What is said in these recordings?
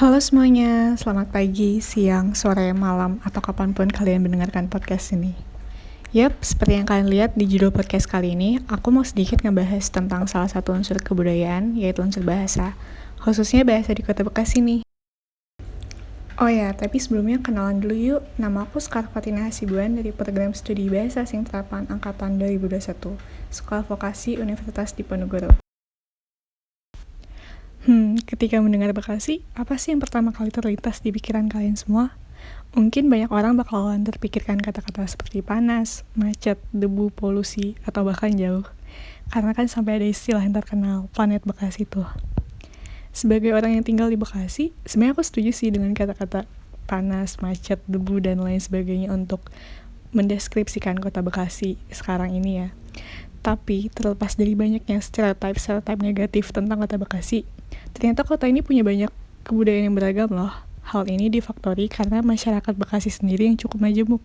Halo semuanya, selamat pagi, siang, sore, malam, atau kapanpun kalian mendengarkan podcast ini. Yap, seperti yang kalian lihat di judul podcast kali ini, aku mau sedikit ngebahas tentang salah satu unsur kebudayaan, yaitu unsur bahasa, khususnya bahasa di Kota Bekasi nih. Oh ya, tapi sebelumnya kenalan dulu yuk. Nama aku Sekar Fatina Hasibuan dari Program Studi Bahasa Asing Terapan Angkatan 2021, Sekolah Vokasi Universitas Diponegoro. Ketika mendengar Bekasi, apa sih yang pertama kali terlintas di pikiran kalian semua? Mungkin banyak orang bakalan terpikirkan kata-kata seperti panas, macet, debu, polusi, atau bahkan jauh. Karena kan sampai ada istilah yang terkenal, planet Bekasi tuh. Sebagai orang yang tinggal di Bekasi, sebenarnya aku setuju sih dengan kata-kata panas, macet, debu, dan lain sebagainya untuk mendeskripsikan kota Bekasi sekarang ini ya. Tapi terlepas dari banyaknya stereotype negatif tentang kota Bekasi, ternyata kota ini punya banyak kebudayaan yang beragam loh. Hal ini difaktori karena masyarakat Bekasi sendiri yang cukup majemuk.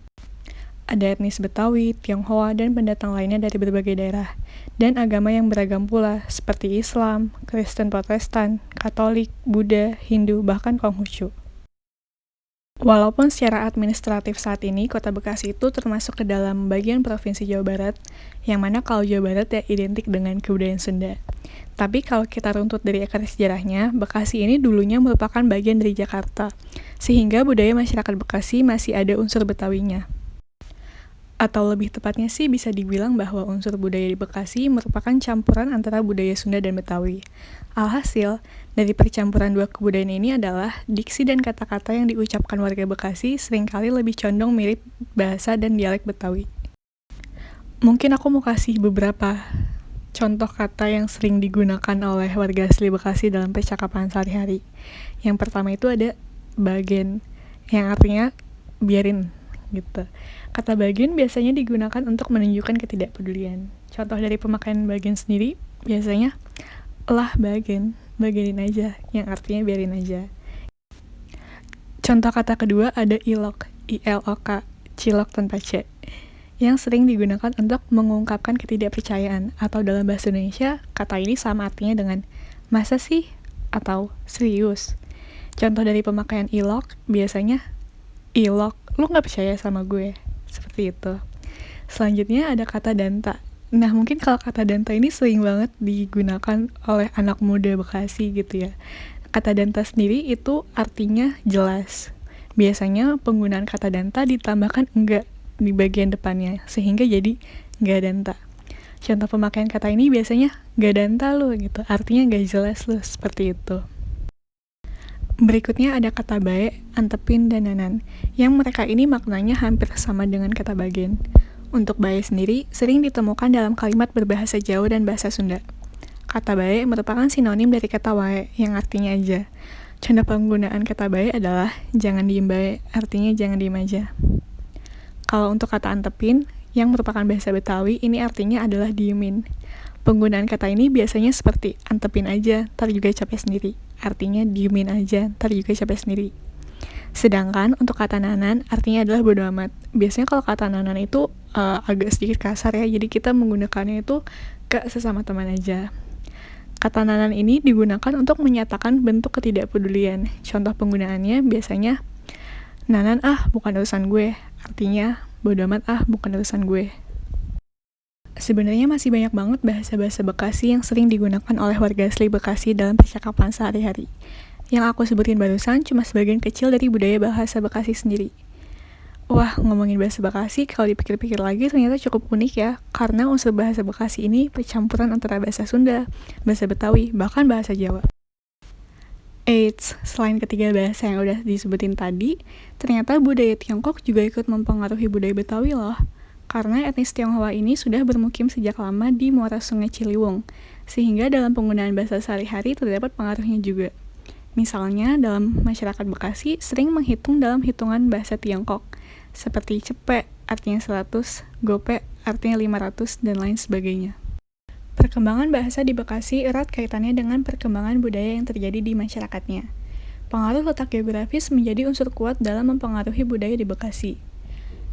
Ada etnis Betawi, Tionghoa, dan pendatang lainnya dari berbagai daerah. Dan agama yang beragam pula, seperti Islam, Kristen Protestan, Katolik, Buddha, Hindu, bahkan Konghucu. Walaupun secara administratif saat ini Kota Bekasi itu termasuk ke dalam bagian Provinsi Jawa Barat, yang mana kalau Jawa Barat ya identik dengan kebudayaan Sunda. Tapi kalau kita runtut dari akar sejarahnya, Bekasi ini dulunya merupakan bagian dari Jakarta, sehingga budaya masyarakat Bekasi masih ada unsur Betawinya. Atau lebih tepatnya sih bisa dibilang bahwa unsur budaya di Bekasi merupakan campuran antara budaya Sunda dan Betawi. Alhasil, dari percampuran dua kebudayaan ini adalah diksi dan kata-kata yang diucapkan warga Bekasi seringkali lebih condong mirip bahasa dan dialek Betawi. Mungkin aku mau kasih beberapa contoh kata yang sering digunakan oleh warga asli Bekasi dalam percakapan sehari-hari. Yang pertama itu ada bagen, yang artinya biarin gitu. Kata bagen biasanya digunakan untuk menunjukkan ketidakpedulian. Contoh dari pemakaian bagen sendiri biasanya lah bagen, bagenin aja, yang artinya biarin aja. Contoh kata kedua ada ilok, I-L-O-K, cilok tanpa C, yang sering digunakan untuk mengungkapkan ketidakpercayaan, atau dalam bahasa Indonesia, kata ini sama artinya dengan masa sih atau serius. Contoh dari pemakaian ilok biasanya ilok, lu gak percaya sama gue, seperti itu. Selanjutnya ada kata danta. Nah, mungkin kalau kata danta ini sering banget digunakan oleh anak muda Bekasi gitu ya. Kata danta sendiri itu artinya jelas. Biasanya penggunaan kata danta ditambahkan enggak di bagian depannya, sehingga jadi enggak danta. Contoh pemakaian kata ini biasanya enggak danta lu gitu, artinya enggak jelas lu, seperti itu. Berikutnya ada kata bae, antepin, dan nanan, yang mereka ini maknanya hampir sama dengan kata bagen. Untuk bae sendiri sering ditemukan dalam kalimat berbahasa Jawa dan bahasa Sunda. Kata bae merupakan sinonim dari kata wae, yang artinya aja. Contoh penggunaan kata bae adalah jangan diem bae, artinya jangan diem aja. Kalau untuk kata antepin, yang merupakan bahasa Betawi, ini artinya adalah diemin. Penggunaan kata ini biasanya seperti antepin aja, ntar juga capek sendiri. Artinya diemin aja, ntar juga capek sendiri. Sedangkan untuk kata nanan artinya adalah bodo amat. Biasanya kalau kata nanan itu agak sedikit kasar ya, jadi kita menggunakannya itu ke sesama teman aja. Kata nanan ini digunakan untuk menyatakan bentuk ketidakpedulian. Contoh penggunaannya biasanya nanan bukan urusan gue, artinya bodo amat bukan urusan gue. Sebenarnya masih banyak banget bahasa-bahasa Bekasi yang sering digunakan oleh warga asli Bekasi dalam percakapan sehari-hari. Yang aku sebutin barusan cuma sebagian kecil dari budaya bahasa Bekasi sendiri. Wah, ngomongin bahasa Bekasi, kalau dipikir-pikir lagi ternyata cukup unik ya, karena unsur bahasa Bekasi ini percampuran antara bahasa Sunda, bahasa Betawi, bahkan bahasa Jawa. Eits, selain ketiga bahasa yang udah disebutin tadi, ternyata budaya Tiongkok juga ikut mempengaruhi budaya Betawi loh. Karena etnis Tionghoa ini sudah bermukim sejak lama di muara Sungai Ciliwung, sehingga dalam penggunaan bahasa sehari-hari terdapat pengaruhnya juga. Misalnya, dalam masyarakat Bekasi sering menghitung dalam hitungan bahasa Tiongkok, seperti cepek artinya 100, gope artinya 500, dan lain sebagainya. Perkembangan bahasa di Bekasi erat kaitannya dengan perkembangan budaya yang terjadi di masyarakatnya. Pengaruh letak geografis menjadi unsur kuat dalam mempengaruhi budaya di Bekasi.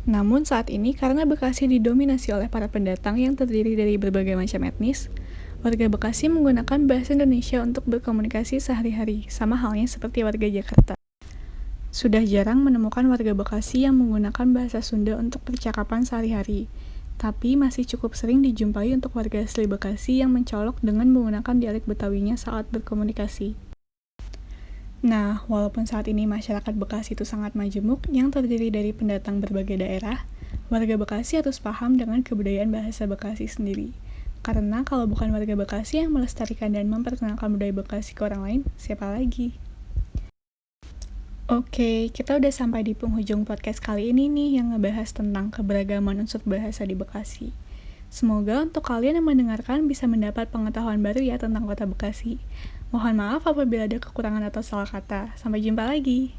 Namun saat ini, karena Bekasi didominasi oleh para pendatang yang terdiri dari berbagai macam etnis, Warga Bekasi menggunakan bahasa Indonesia untuk berkomunikasi sehari-hari, sama halnya seperti warga Jakarta. Sudah jarang menemukan warga Bekasi yang menggunakan bahasa Sunda untuk percakapan sehari-hari, tapi masih cukup sering dijumpai untuk warga asli Bekasi yang mencolok dengan menggunakan dialek Betawinya saat berkomunikasi. Nah, walaupun saat ini masyarakat Bekasi itu sangat majemuk yang terdiri dari pendatang berbagai daerah, warga Bekasi harus paham dengan kebudayaan bahasa Bekasi sendiri. Karena kalau bukan warga Bekasi yang melestarikan dan memperkenalkan budaya Bekasi ke orang lain, siapa lagi? Oke, kita udah sampai di penghujung podcast kali ini nih yang ngebahas tentang keberagaman unsur bahasa di Bekasi. Semoga untuk kalian yang mendengarkan bisa mendapat pengetahuan baru ya tentang kota Bekasi. Mohon maaf apabila ada kekurangan atau salah kata. Sampai jumpa lagi.